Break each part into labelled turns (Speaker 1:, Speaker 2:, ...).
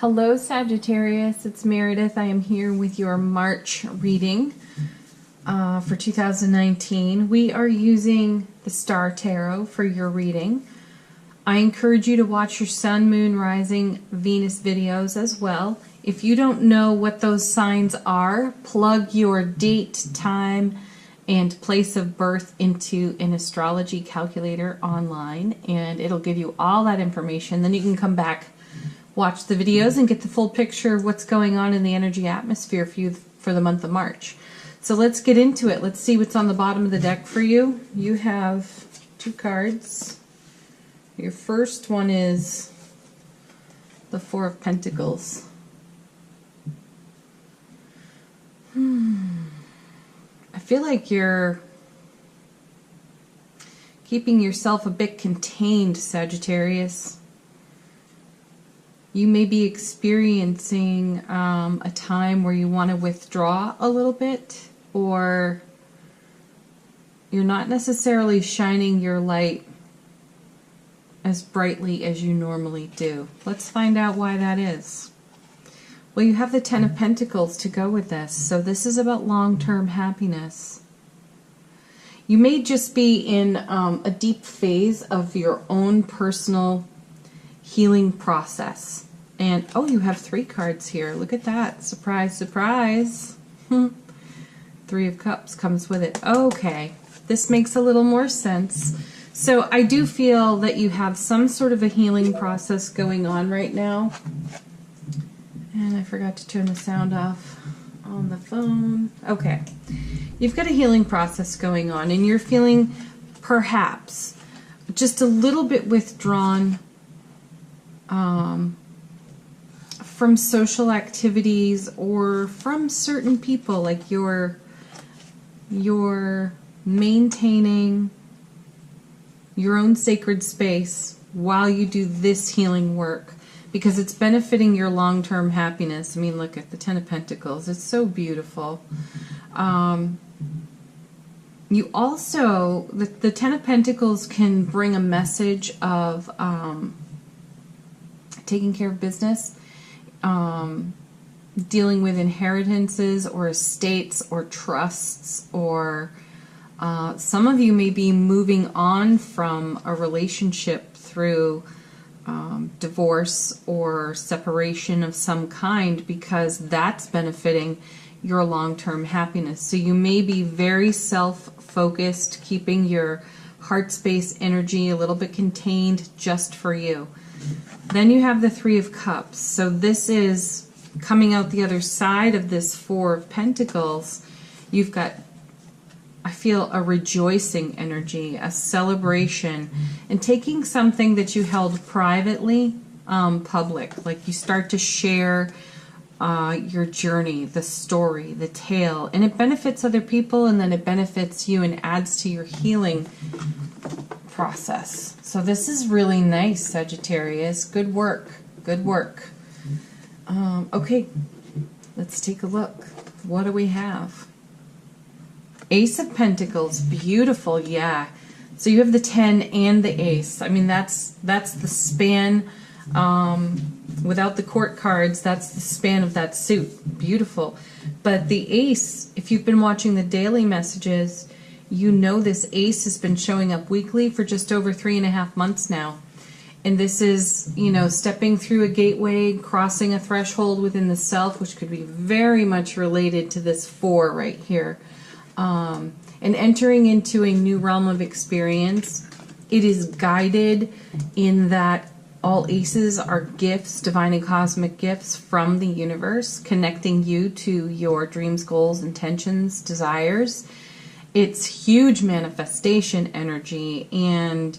Speaker 1: Hello Sagittarius, it's Meredith. I am here with your March reading for 2019. We are using the Star Tarot for your reading. I encourage you to watch your Sun, Moon, Rising, Venus videos as well. If you don't know what those signs are, plug your date, time, and place of birth into an astrology calculator online, and it'll give you all that information. Then you can come back, watch the videos, and get the full picture of what's going on in the energy atmosphere for you for the month of March. So let's get into it. Let's see what's on the bottom of the deck for you. You have 2 cards. Your first one is the 4 of Pentacles. I feel like you're keeping yourself a bit contained, Sagittarius. You may be experiencing a time where you want to withdraw a little bit, or you're not necessarily shining your light as brightly as you normally do. Let's find out why that is. Well, you have the 10 of Pentacles to go with this, so this is about long-term happiness. You may just be in a deep phase of your own personal healing process. And oh, you have 3 cards here. Look at that. Surprise, surprise. 3 of Cups comes with it. Okay, this makes a little more sense. So I do feel that you have some sort of a healing process going on right now. And I forgot to turn the sound off on the phone. Okay. You've got a healing process going on, and you're feeling perhaps just a little bit withdrawn from social activities or from certain people. Like you're maintaining your own sacred space while you do this healing work, because it's benefiting your long-term happiness. I mean, look at the 10 of Pentacles. It's so beautiful. You also, the 10 of Pentacles can bring a message of taking care of business, dealing with inheritances or estates or trusts, or some of you may be moving on from a relationship through divorce or separation of some kind, because that's benefiting your long-term happiness. So you may be very self-focused, keeping your heart space energy a little bit contained just for you. Then you have the 3 of Cups. So this is coming out the other side of this 4 of Pentacles. You've got, I feel, a rejoicing energy, a celebration, and taking something that you held privately public. Like you start to share your journey, the story, the tale, and it benefits other people, and then it benefits you and adds to your healing process. So this is really nice, Sagittarius. Good work. Good work. Okay, let's take a look. What do we have? Ace of Pentacles. Beautiful. Yeah. So you have the 10 and the Ace. I mean, that's the span. Without the court cards, that's the span of that suit. Beautiful. But the Ace, if you've been watching the daily messages, you know this Ace has been showing up weekly for just over 3.5 months now. And this is, you know, stepping through a gateway, crossing a threshold within the self, which could be very much related to this 4 right here. And entering into a new realm of experience. It is guided in that all aces are gifts, divine and cosmic gifts from the universe, connecting you to your dreams, goals, intentions, desires. It's huge manifestation energy, and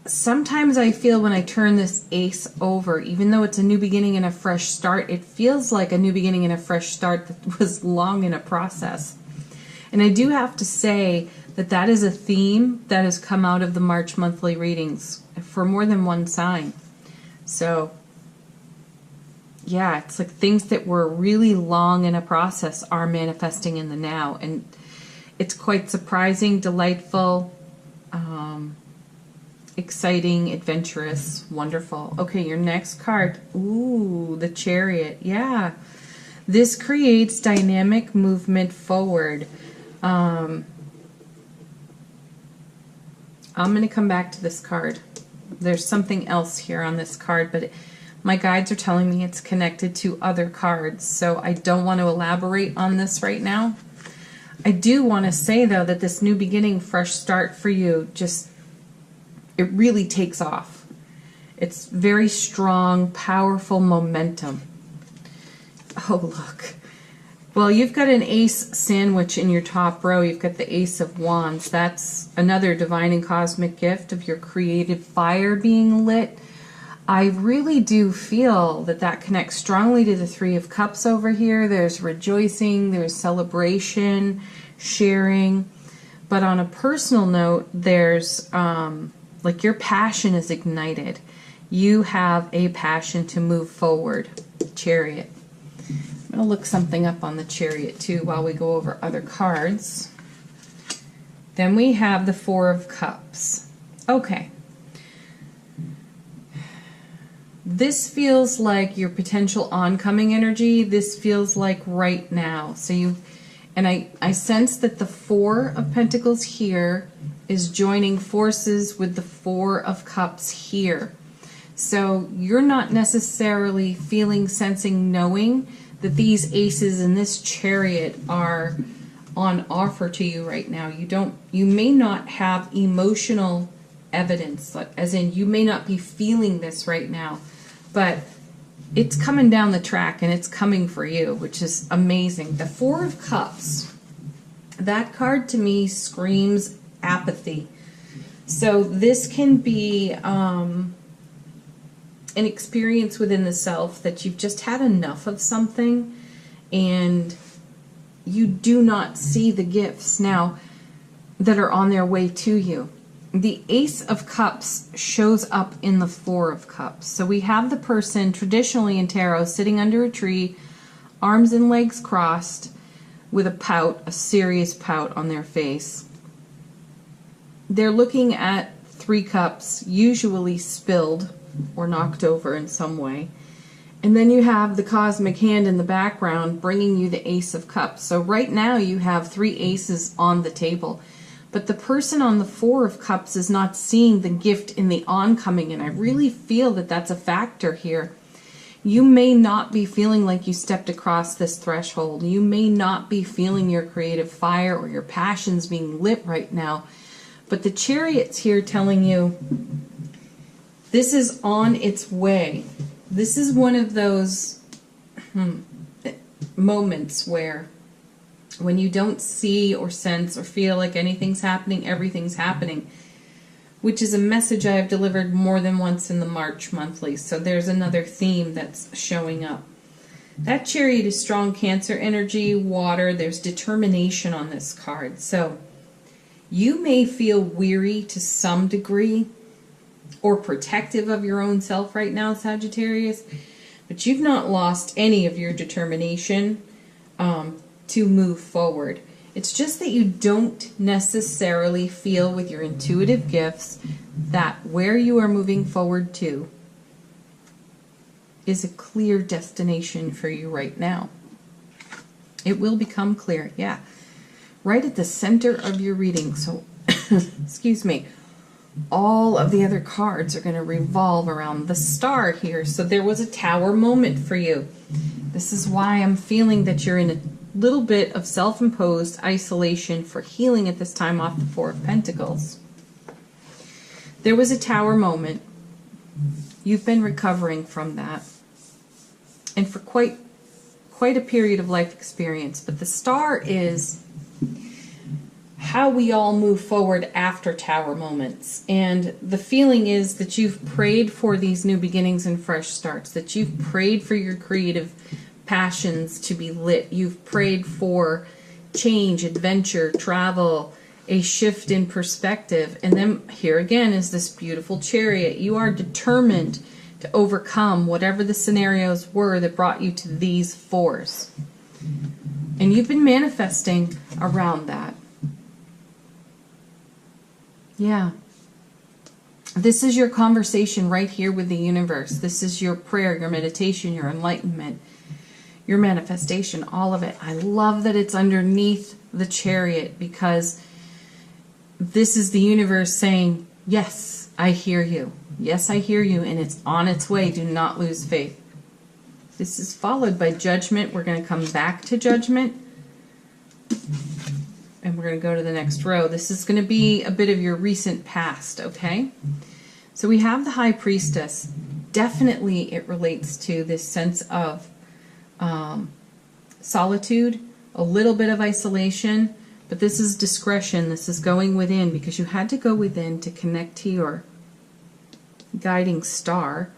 Speaker 1: sometimes I feel when I turn this Ace over, even though it's a new beginning and a fresh start, it feels like a new beginning and a fresh start that was long in a process. And I do have to say that that is a theme that has come out of the March monthly readings for more than one sign. So yeah, it's like things that were really long in a process are manifesting in the now, and it's quite surprising, delightful, exciting, adventurous, wonderful. Okay, your next card. Ooh, the Chariot. Yeah. This creates dynamic movement forward. I'm going to come back to this card. There's something else here on this card, but my guides are telling me it's connected to other cards, so I don't want to elaborate on this right now. I do want to say, though, that this new beginning, fresh start for you, it really takes off. It's very strong, powerful momentum. Oh, look. Well, you've got an ace sandwich in your top row. You've got the Ace of Wands. That's another divine and cosmic gift of your creative fire being lit. I really do feel that that connects strongly to the Three of Cups over here. There's rejoicing, there's celebration, sharing. But on a personal note, there's like your passion is ignited. You have a passion to move forward. Chariot. I'm going to look something up on the Chariot too while we go over other cards. Then we have the Four of Cups. Okay. This feels like your potential oncoming energy. This feels like right now. So I sense that the Four of Pentacles here is joining forces with the Four of Cups here. So you're not necessarily feeling, sensing, knowing that these aces in this Chariot are on offer to you right now. You may not have emotional evidence, as in you may not be feeling this right now, but it's coming down the track and it's coming for you, which is amazing. The Four of Cups, that card to me screams apathy. So this can be an experience within the self that you've just had enough of something and you do not see the gifts now that are on their way to you. The Ace of Cups shows up in the Four of Cups. So we have the person traditionally in tarot sitting under a tree, arms and legs crossed, with a pout, a serious pout on their face. They're looking at 3 cups, usually spilled or knocked over in some way. And then you have the cosmic hand in the background bringing you the Ace of Cups. So right now you have 3 aces on the table. But the person on the Four of Cups is not seeing the gift in the oncoming, and I really feel that that's a factor here. You may not be feeling like you stepped across this threshold. You may not be feeling your creative fire or your passions being lit right now. But the Chariot's here telling you this is on its way. This is one of those moments where when you don't see or sense or feel like anything's happening, everything's happening, which is a message I have delivered more than once in the March monthly. So there's another theme that's showing up. That Chariot is strong Cancer energy, water. There's determination on this card. So you may feel weary to some degree or protective of your own self right now, Sagittarius, but you've not lost any of your determination to move forward. It's just that you don't necessarily feel with your intuitive gifts that where you are moving forward to is a clear destination for you right now. It will become clear, yeah. Right at the center of your reading. So, excuse me, all of the other cards are going to revolve around the Star here. So there was a Tower moment for you. This is why I'm feeling that you're in a little bit of self-imposed isolation for healing at this time off the Four of Pentacles. There was a Tower moment. You've been recovering from that. And for quite a period of life experience. But the Star is how we all move forward after Tower moments. And the feeling is that you've prayed for these new beginnings and fresh starts, that you've prayed for your creative passions to be lit. You've prayed for change, adventure, travel, a shift in perspective. And then here again is this beautiful Chariot. You are determined to overcome whatever the scenarios were that brought you to these fours. And you've been manifesting around that. Yeah. This is your conversation right here with the universe. This is your prayer, your meditation, your enlightenment, your manifestation, all of it. I love that it's underneath the Chariot, because this is the universe saying, yes, I hear you. Yes, I hear you, and it's on its way. Do not lose faith. This is followed by Judgment. We're going to come back to Judgment, and we're going to go to the next row. This is going to be a bit of your recent past, okay? So we have the High Priestess. Definitely it relates to this sense of solitude, a little bit of isolation, but this is discretion. This is going within, because you had to go within to connect to your guiding star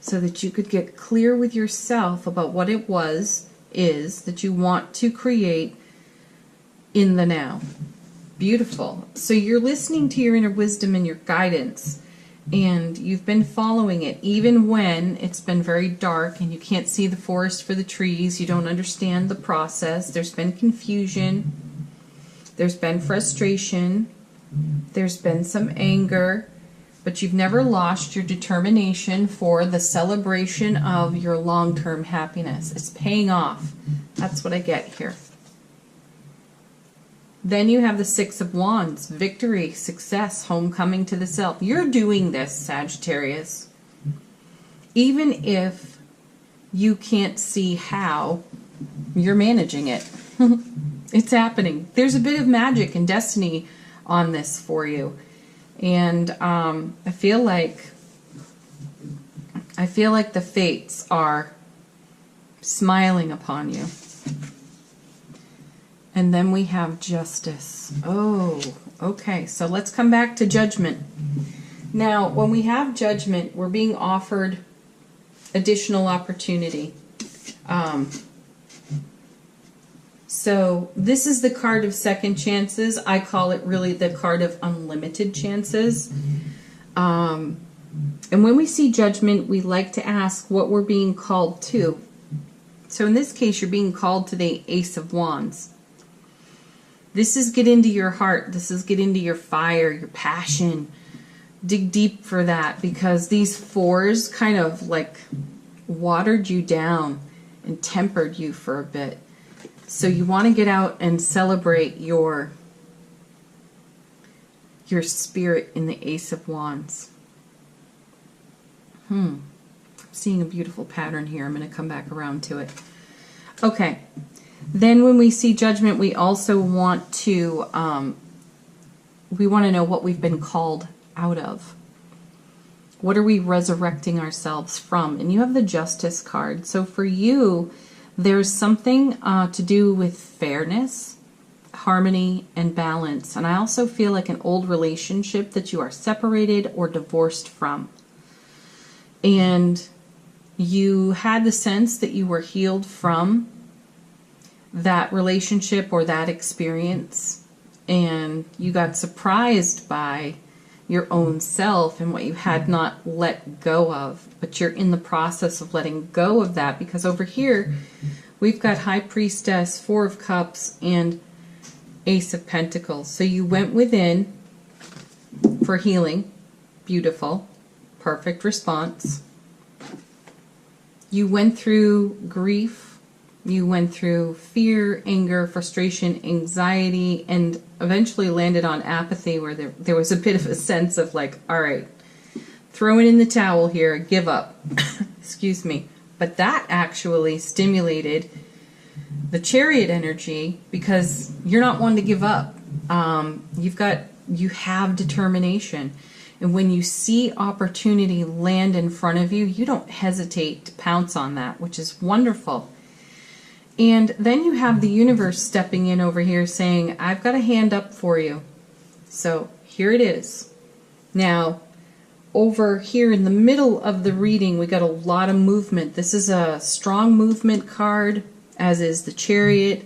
Speaker 1: so that you could get clear with yourself about what it is that you want to create in the now. Beautiful. So you're listening to your inner wisdom and your guidance, and you've been following it even when it's been very dark and you can't see the forest for the trees. You don't understand the process. There's been confusion. There's been frustration. There's been some anger, but you've never lost your determination for the celebration of your long-term happiness. It's paying off. That's what I get here. Then you have the Six of Wands, victory, success, homecoming to the self. You're doing this, Sagittarius. Even if you can't see how, you're managing it. It's happening. There's a bit of magic and destiny on this for you. And I feel like the fates are smiling upon you. And then we have Justice. Oh, okay. So let's come back to Judgment. Now, when we have Judgment, we're being offered additional opportunity. So this is the card of second chances. I call it really the card of unlimited chances. And when we see Judgment, we like to ask what we're being called to. So in this case, you're being called to the Ace of Wands. This is get into your heart. This is get into your fire, your passion. Dig deep for that, because these fours kind of like watered you down and tempered you for a bit. So you want to get out and celebrate your spirit in the Ace of Wands. I'm seeing a beautiful pattern here. I'm going to come back around to it. Okay. Then when we see Judgment, we also want to know what we've been called out of. What are we resurrecting ourselves from? And you have the Justice card. So for you, there's something to do with fairness, harmony, and balance. And I also feel like an old relationship that you are separated or divorced from. And you had the sense that you were healed from that relationship or that experience, and you got surprised by your own self and what you had not let go of, but you're in the process of letting go of that, because over here we've got High Priestess, Four of Cups, and Ace of Pentacles. So you went within for healing. Beautiful. Perfect response. You went through grief. You went through fear, anger, frustration, anxiety, and eventually landed on apathy, where there was a bit of a sense of like, all right, throwing in the towel here, give up. Excuse me. But that actually stimulated the Chariot energy, because you're not one to give up. You have determination. And when you see opportunity land in front of you, you don't hesitate to pounce on that, which is wonderful. And then you have the universe stepping in over here saying, I've got a hand up for you. So here it is. Now, over here in the middle of the reading, we got a lot of movement. This is a strong movement card, as is the Chariot.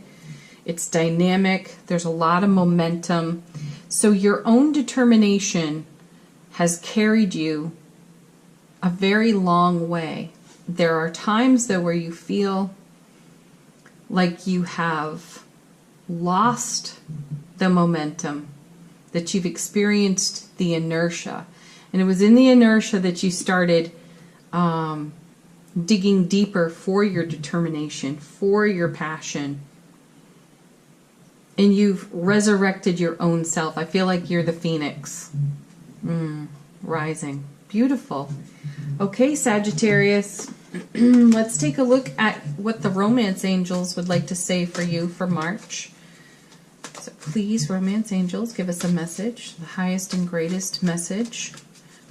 Speaker 1: It's dynamic. There's a lot of momentum. So your own determination has carried you a very long way. There are times, though, where you feel like you have lost the momentum, that you've experienced the inertia. And it was in the inertia that you started digging deeper for your determination, for your passion. And you've resurrected your own self. I feel like you're the phoenix. Rising. Beautiful. Okay, Sagittarius. Let's take a look at what the romance angels would like to say for you for March. So please, romance angels, give us a message, the highest and greatest message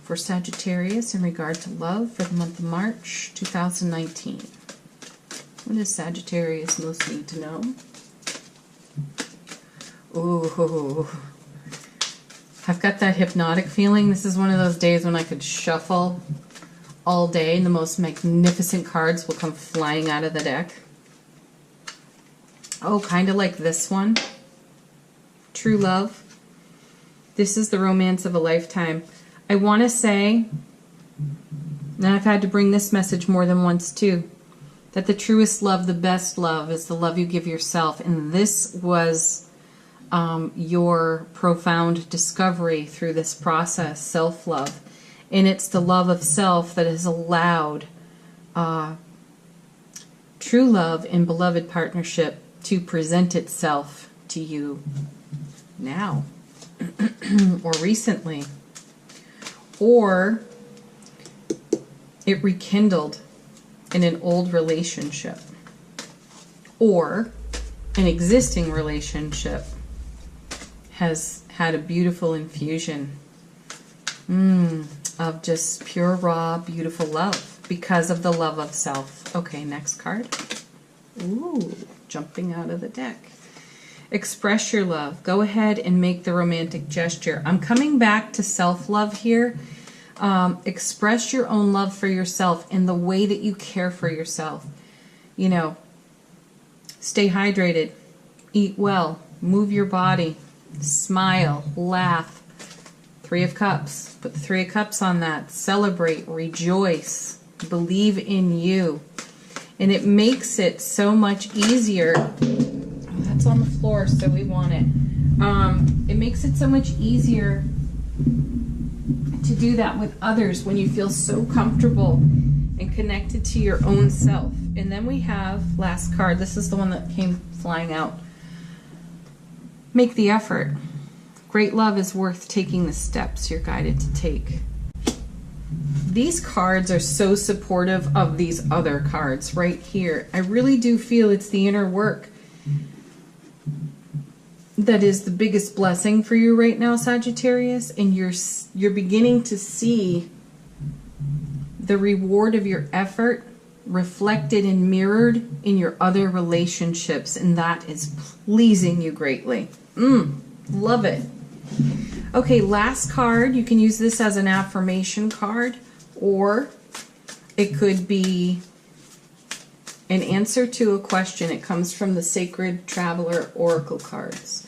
Speaker 1: for Sagittarius in regard to love for the month of March 2019. What does Sagittarius most need to know? Ooh, I've got that hypnotic feeling. This is one of those days when I could shuffle all day and the most magnificent cards will come flying out of the deck. Oh, kind of like this one. True love. This is the romance of a lifetime. I want to say, and I've had to bring this message more than once too, that the truest love, the best love, is the love you give yourself. And this was your profound discovery through this process, self-love. And it's the love of self that has allowed true love in beloved partnership to present itself to you now or recently. Or it rekindled in an old relationship. Or an existing relationship has had a beautiful infusion of just pure, raw, beautiful love because of the love of self. Okay, next card. Ooh, jumping out of the deck. Express your love. Go ahead and make the romantic gesture. I'm coming back to self-love here. Express your own love for yourself in the way that you care for yourself. You know, stay hydrated, eat well, move your body, smile, laugh. 3 of Cups. Put the 3 of Cups on that. Celebrate, rejoice, believe in you. And it makes it so much easier. Oh, that's on the floor, so we want it. It makes it so much easier to do that with others when you feel so comfortable and connected to your own self. And then we have, last card, this is the one that came flying out. Make the effort. Great love is worth taking the steps you're guided to take. These cards are so supportive of these other cards right here. I really do feel it's the inner work that is the biggest blessing for you right now, Sagittarius, and you're beginning to see the reward of your effort reflected and mirrored in your other relationships, and that is pleasing you greatly. Love it. Okay, last card. You can use this as an affirmation card, or it could be an answer to a question. It comes from the Sacred Traveler Oracle cards.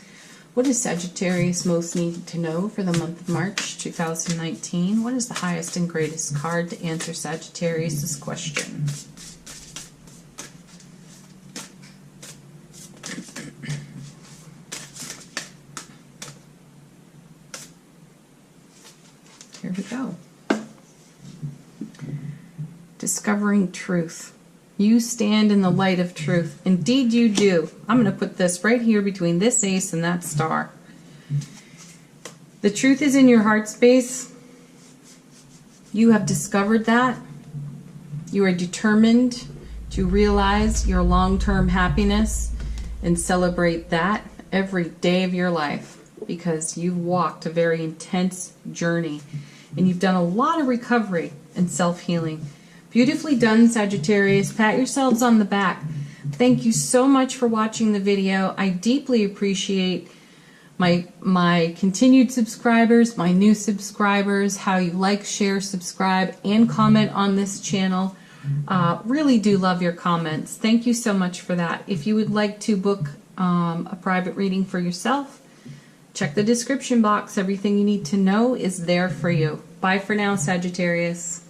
Speaker 1: What does Sagittarius most need to know for the month of March 2019? What is the highest and greatest card to answer Sagittarius' question? Here we go. Discovering truth. You stand in the light of truth. Indeed you do. I'm going to put this right here between this ace and that star. The truth is in your heart space. You have discovered that. You are determined to realize your long-term happiness and celebrate that every day of your life, because you've walked a very intense journey and you've done a lot of recovery and self-healing. Beautifully done, Sagittarius. Pat yourselves on the back. Thank you so much for watching the video. I deeply appreciate my continued subscribers, my new subscribers, how you like, share, subscribe, and comment on this channel. Really do love your comments. Thank you so much for that. If you would like to book a private reading for yourself, check the description box. Everything you need to know is there for you. Bye for now, Sagittarius.